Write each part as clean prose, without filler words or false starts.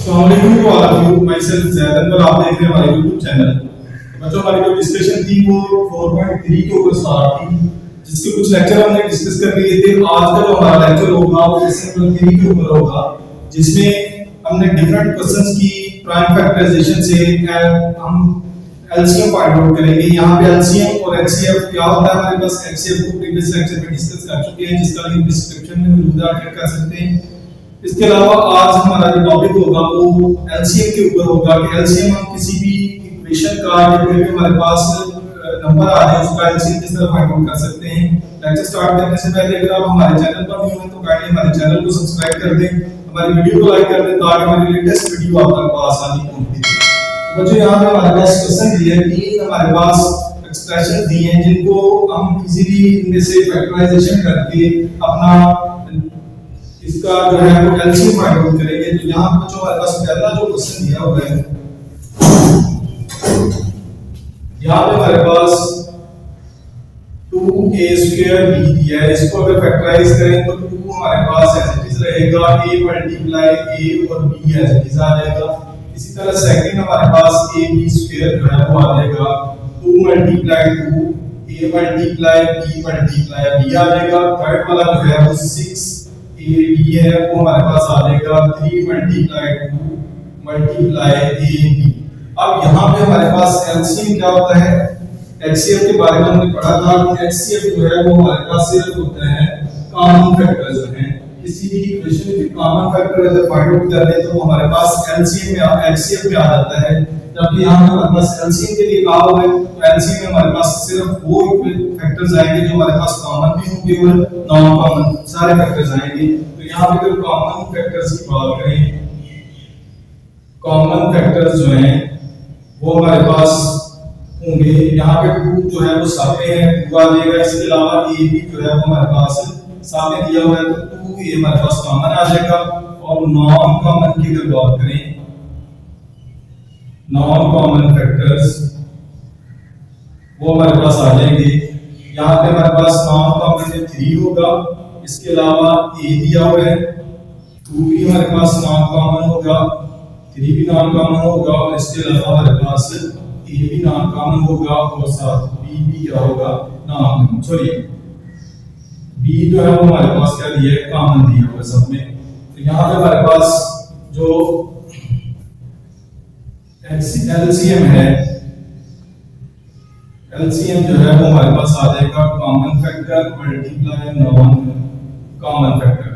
अस्सलाम वालेकुम to all of you, myself Zaid और आप देख रहे हैं हमारे YouTube चैनल। बच्चों, हमारी जो डिस्कशन थी वो 4.3 के ऊपर स्टार्ट थी, जिसके कुछ लेक्चर हमने डिस्कस कर लिए थे। आज का जो हमारा लेक्चर होगा वो लेसन 3 के ऊपर होगा, जिसमें हमने डिफरेंट क्वेश्चंस की प्राइम फैक्टराइजेशन से हम एलसीएम फाइंड आउट करेंगे। यहाँ पे एलसीएम और एचसीएफ क्या होता है, हमारे पास एचसीएफ को प्रीवियस लेक्चर में डिस्कस कर चुके हैं, जिसका लिंक डिस्क्रिप्शन में मौजूद है, चेक कर सकते हैं। इसके अलावा आज हमारा जो टॉपिक होगा वो एलसीएम के ऊपर होगा कि एलसीएम हम किसी भी इक्वेशन का या कोई भी हमारे पास नंबर आ जाए उसका एलसीएम किस तरह फाइंड आउट कर सकते हैं। लेक्चर स्टार्ट करने से पहले अगर आप हमारे चैनल पर न्यू हैं तो काइंडली हमारे चैनल को सब्सक्राइब कर दें, हमारी वीडियो को लाइक कर दें ताकि हमारी लेटेस्ट वीडियो आप तक आसानी पहुंचे। तो बच्चों, यहाँ पे हमारे पास क्वेश्चन दिए हैं, तीन हमारे पास एक्सप्रेशन दिए हैं जिनको हम इजीली इनमें से फैक्टराइजेशन करके अपना इसका जो है वो एलसीएम फाइंड आउट करेंगे। तो यहाँ पर जो हमारे पास पहला जो क्वेश्चन दिया हुआ है, यहाँ पे हमारे पास 2a² b दिया है। इसको अगर फैक्टराइज करें तो 2 हमारे पास ऐसे चीज रहेगा, a मल्टीप्लाई a और b ऐसे चीज आ जाएगा। इसी तरह सेकंड हमारे पास ab² जो है वो आ जाएगा 2 मल्टीप्लाई 2 a मल्टीप्लाई b आ जाएगा। थर्ड वाला जो है वो 6 AB है वो हमारे पास आ जाएगा 3 मल्टीप्लाई 2 मल्टीप्लाई AB। अब यहाँ पे हमारे पास एलसीएम क्या होता है, एचसीएफ के बारे में हमने पढ़ा था कि एचसीएफ जो है वो हमारे पास सिर्फ होते हैं कॉमन फैक्टर्स जो हैं। किसी भी इक्वेशन के कॉमन फैक्टर अगर फाइंड आउट कर ले तो वो हमारे पास एलसीएम में एचसीएफ में आ जाता है। जबकि यहाँ पे हमारे पास एलसीएम के लिए कहा हुआ है तो एलसीएम में हमारे पास सिर्फ वो फैक्टर्स आएंगे जो हमारे पास कॉमन भी होंगे और नॉन कॉमन सारे फैक्टर्स आएंगे। तो यहाँ पे अगर कॉमन फैक्टर्स की बात करें, कॉमन फैक्टर्स जो हैं वो हमारे पास होंगे, यहाँ पे 2 जो है वो सामने है 2 आ जाएगा। इसके अलावा a भी जो है वो हमारे पास सामने दिया हुआ है तो 2 ये हमारे पास कॉमन आ जाएगा। और नॉन कॉमन की अगर बात करें, नॉन कॉमन फैक्टर्स वो हमारे पास आ जाएंगे। यहाँ पे हमारे पास नॉन कॉमन में 3 होगा, इसके अलावा a दिया हुआ है, 2 भी हमारे पास नॉन कॉमन होगा, 3 भी नॉन कॉमन होगा और इसके अलावा हमारे पास a भी नॉन कॉमन होगा और साथ b भी क्या होगा, नॉन सॉरी b जो है वो हमारे पास क्या दिया है, कॉमन दिया हुआ सब में। तो यहाँ पे हमारे पास जो एलसीएम है, एलसीएम जो है वो हमारे पास आ जाएगा common factor multiply non common factor.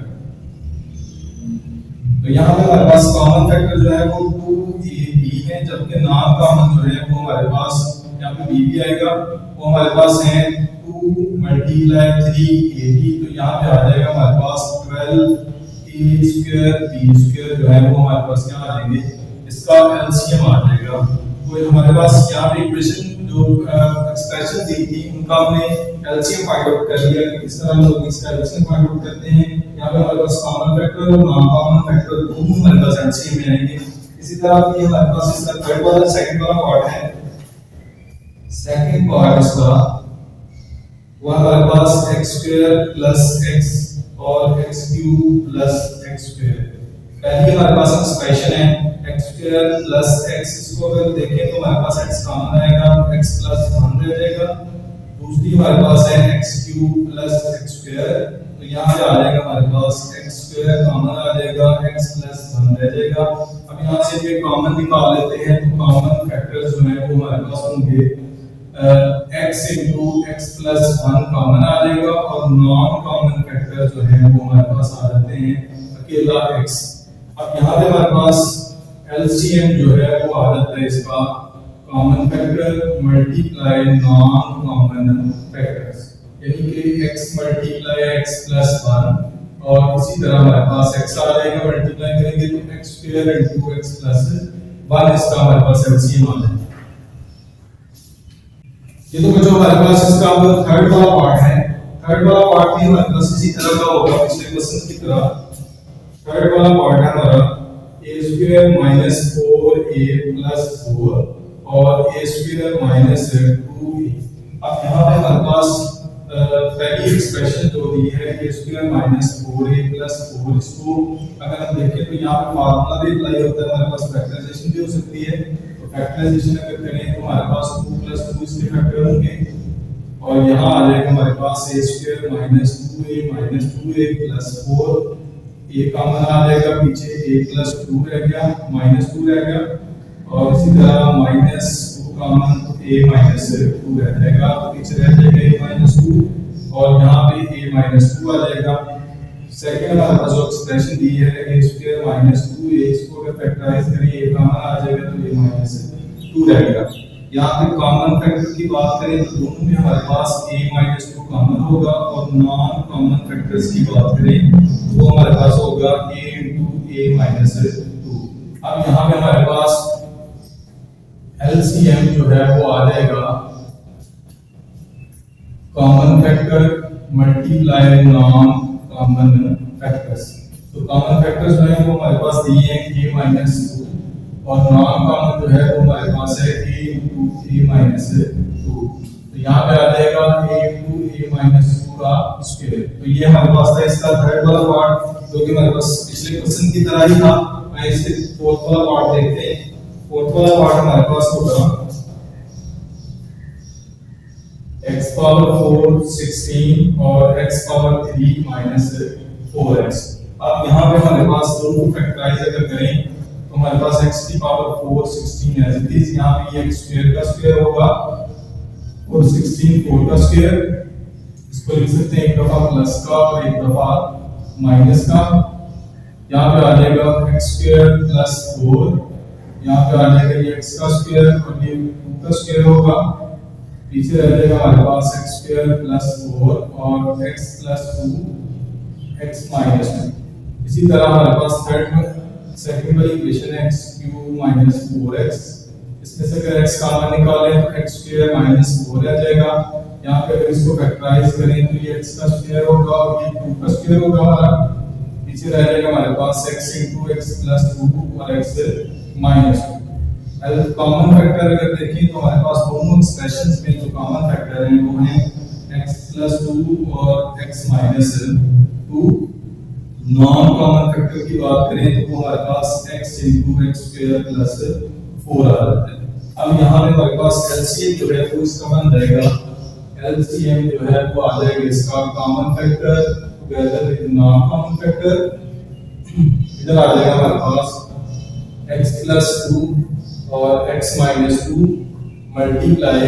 तो यहाँ पे हमारे पास कॉमन फैक्टर जो है वो 2ab है, जबकि नॉन कॉमन जो है वो हमारे पास यहाँ पे b भी आएगा, वो हमारे पास है 2 मल्टीप्लाई 3ab। तो यहाँ पे आ जाएगा हमारे पास 12a² b² जो है वो हमारे पास क्या आ जाएंगे, इसका एलसीएम आ जाएगा। तो हमारे पास यहाँ पे इक्वेशन जो एक्सप्रेशन दी थी उनका हमने एलसीएम फाइंड आउट कर लिया कि किस तरह हम लोग इसका एलसीएम फाइंड आउट करते हैं। यहाँ पे हमारे पास कॉमन फैक्टर और नॉन कॉमन फैक्टर दोनों हमारे पास एलसीएम में आएंगे। इसी तरह ये हमारे पास इसका थर्ड वाला सेकंड वाला पार्ट है, सेकंड पार्ट इसका वो हमारे पास x² + x और x³ + x²। पहली हमारे पास एक्सप्रेशन है x² + x, इसको अगर देखें तो हमारे पास x कॉमन आएगा, x + 1 रह जाएगा। दूसरी हमारे पास है x³ + x², तो यहाँ पे आ जाएगा हमारे पास x² कॉमन आ जाएगा, x + 1 रह जाएगा। अब यहाँ से ये कॉमन निकाल लेते हैं तो कॉमन फैक्टर्स जो है वो हमारे पास होंगे x × x + 1 कॉमन आ जाएगा और नॉन कॉमन फैक्टर जो है वो हमारे पास आ जाते हैं अकेला x। अब यहाँ पे हमारे पास एलसीएम जो है वो आ जाता है इसका common factor multiply non common factors, यानी कि x मल्टीप्लाई x + 1 और इसी तरह हमारे पास x आ जाएगा, मल्टीप्लाई करेंगे तो x² × x + 1 इसका हमारे पास एलसीएम आ जाएगा। ये तो बच्चों हमारे पास इसका थर्ड वाला पार्ट है। थर्ड वाला पार्ट भी हमारे पास इसी तरह का होगा पिछले क्वेश्चन की तरह। थर्ड वाला पार्ट है हमारा a² - 4a + 4 और a² - 2a। अब यहाँ पे हमारे पास पहली एक्सप्रेशन जो दी है ए स्क्वायर माइनस 4a प्लस 4, इसको अगर हम देखें तो यहाँ पे फार्मूला भी अप्लाई होता है, हमारे पास फैक्टराइजेशन भी हो सकती है। तो फैक्टराइजेशन अगर करें तो हमारे पास 2 प्लस 2 इसके फैक्टर होंगे और यहाँ आ जाएगा हमारे पास ए स्क्वायर माइनस 2a प्लस 4, ए कॉमन आ जाएगा, पीछे a प्लस 2 रह गया, माइनस 2 रह गया और इसी तरह माइनस 2 कॉमन a माइनस 2 रह जाएगा, पीछे रह जाएगा a माइनस 2 और यहाँ पे a माइनस 2 आ जाएगा। सेकंड हमारे पास जो एक्सप्रेशन दी है a स्क्वायर माइनस 2a, इसको अगर फैक्टराइज करें a कॉमन आ जाएगा तो a माइनस 2 रहेगा। यहाँ पे कॉमन फैक्टर की बात करें तो दोनों में हमारे पास a माइनस 2 कॉमन होगा और नॉन कॉमन फैक्टर्स की बात करें तो हमारे पास होगा a into a माइनस 2। अब यहाँ पे हमारे पास LCM जो है वो आ जाएगा common factor multiply non common factors. तो कॉमन फैक्टर्स जो है वो हमारे पास दिए हैं a माइनस 2 और नॉन कॉमन जो है वो हमारे पास है a into a माइनस 2। तो यहाँ पे आ जाएगा a into a माइनस 2 का स्क्वायर। तो ये हमारे पास था इसका थर्ड वाला पार्ट जो कि हमारे पास पिछले क्वेश्चन की तरह ही था। मैं इसके फोर्थ वाला पार्ट देखते हैं। फोर्थ वाला पार्ट हमारे पास होगा x पावर 4 16 और x पावर 3 माइनस 4x। अब यहाँ पे हमारे पास दोनों फैक्टराइज अगर करें तो हमारे पास x की पावर 4 16 एज इट इज, यहाँ पे ये स्क्वायर का स्क्वायर होगा और 16 4 का स्क्वायर। इसको लिख सकते हैं एक दफा प्लस का और एक दफा माइनस का। यहाँ पे आ जाएगा x स्क्वायर प्लस 4, यहाँ पे आ जाएगा ये x का स्क्वायर और ये 2 का स्क्वायर होगा, पीछे रह जाएगा हमारे पास x स्क्वायर प्लस 4 और x प्लस 2 x माइनस 2। इसी तरह हमारे पास सेकंड वाली इक्वेशन है x क्यूब माइनस 4x। इसमें से अगर x कॉमन निकालें तो x स्क्वायर माइनस 4 रह जाएगा। यहाँ पे अगर इसको फैक्टराइज करें तो ये x का स्क्वायर होगा और ये 2 का स्क्वायर होगा हमारा, पीछे रह जाएगा हमारे पास x into x प्लस 2 और x माइनस 2। कॉमन फैक्टर अगर देखें तो हमारे पास दोनों एक्सप्रेशंस में जो कॉमन फैक्टर हैं वो हैं x प्लस 2 और x minus 2। Non common factor की बात करें तो वो हमारे पास x into x square plus 4 आ जाता है। अब यहाँ पे हमारे पास LCM जो है वो इसका बन जाएगा, LCM जो है वो आ जाएगा इसका common factor together with non common factor. इधर आ जाएगा हमारे पास x प्लस 2 और x minus 2 multiply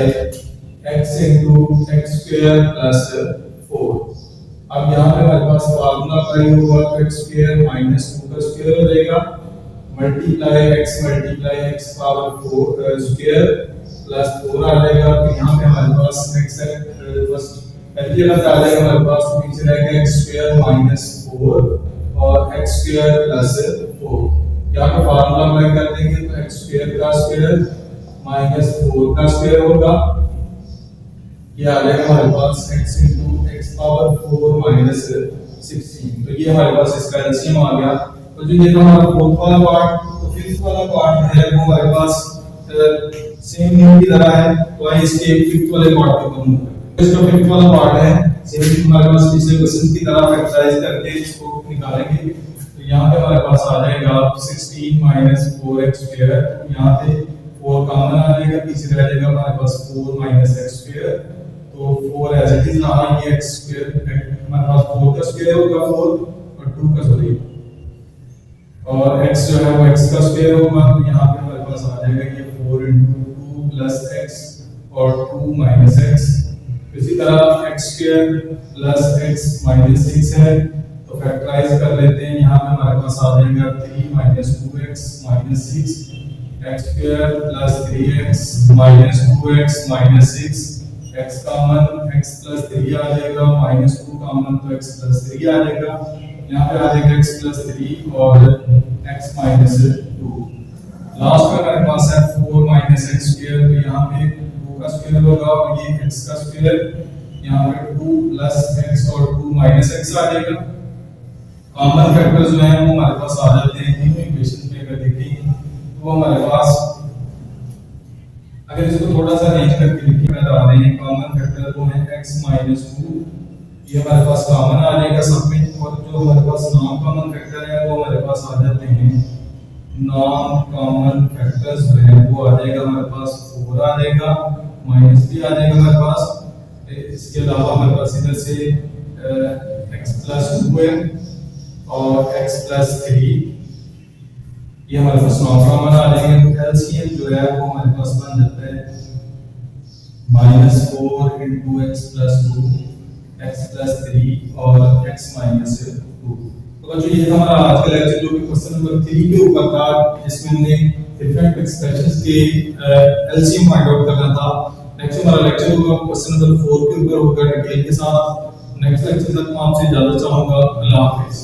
x into x square plus 4। अब यहाँ पे हमारे पास फार्मूला अप्लाई होगा तो x स्क्वायर माइनस 2 का स्क्वायर हो जाएगा multiply x power 4 square plus 4 आ जाएगा। तो यहाँ पे हमारे पास x फर्स्ट पहली जगह पे आ जाएगा हमारे पास, पीछे रहेगा x स्क्वायर माइनस 4 और x स्क्वायर प्लस 4। यहाँ पे फार्मूला अप्लाई कर देंगे तो x स्क्वायर का स्क्वायर माइनस 4 का स्क्वायर होगा, ये आ जाएगा हमारे पास x into x power 4 minus 16। तो ये हमारे पास इसका एलसीएम आ गया। तो जो ये हमारा फोर्थ वाला पार्ट, तो फिफ्थ वाला पार्ट है वो हमारे पास सेम न्यू की तरह है। तो आइए इसके फिफ्थ वाले पार्ट को करूँ। इसका फिफ्थ वाला पार्ट है सेम हमारे पास पिछले क्वेश्चन की तरह फैक्टराइज करके इसको निकालेंगे। यहाँ पे हमारे पास आ जाएगा 16 माइनस 4x स्क्वायर, यहाँ पे 4 कॉमन आ जाएगा, पीछे रह जाएगा हमारे पास 4 माइनस x स्क्वायर। तो 4 एज इट इज रहा, ये x स्क्वायर हमारे पास 4 का स्क्वायर होगा 4 और 2 का सॉरी और x जो है वो x का स्क्वायर होगा। तो यहाँ पे हमारे पास आ जाएगा ये 4 into 2 प्लस x और 2 माइनस x। इसी तरह x square plus x minus 6 है, तो फैक्टराइज कर लेते हैं। यहाँ पे हमारे पास आ जाएगा 3 minus 2x minus 6, x square plus 3x minus 2x minus 6, x common x plus 3 आ जाएगा, माइनस 2 कॉमन तो x प्लस 3 आ जाएगा। यहाँ पे आ जाएगा x प्लस 3 और x माइनस 2। लास्ट में हमारे पास है 4 माइनस x स्क्वायर, तो यहाँ पे 2 का स्क्वायर होगा और ये x का स्क्वायर, यहाँ पे 2 प्लस x और 2 माइनस x आ जाएगा। कॉमन फैक्टर्स जो हैं वो हमारे पास आ जाते हैं तीनों इक्वेशन में। अगर देखें तो हमारे पास अगर इसको थोड़ा सा अरेंज करके लिखिए, मैं बता दें कॉमन फैक्टर वो है x माइनस 2, ये हमारे पास कॉमन आ जाएगा सब में, और जो हमारे पास नॉन कॉमन फैक्टर है वो हमारे पास आ जाते हैं नॉन कॉमन फैक्टर्स जो है वो आ जाएगा हमारे पास 4 आ जाएगा, माइनस भी आ जाएगा हमारे पास। इसके अलावा हमारे पास इधर से x प्लस 2 है और x प्लस 3, ये हमारे पास नॉन कॉमन आ जाएंगे। तो एलसीएम जो है वो हमारे पास बन जाता है -4 into x plus 2, x plus 3 और x minus 2। तो जो ये हमारा आज का लेक्चर जो कि क्वेश्चन नंबर 3 के ऊपर था, जिसमें हमने डिफरेंट एक्सप्रेशंस के एलसीएम फाइंड आउट करना था। नेक्स्ट हमारा लेक्चर होगा क्वेश्चन नंबर 4 के ऊपर होगा डिटेल के साथ। नेक्स्ट लेक्चर तक मैं आपसे इजाजत चाहूंगा। अल्लाह हाफिज।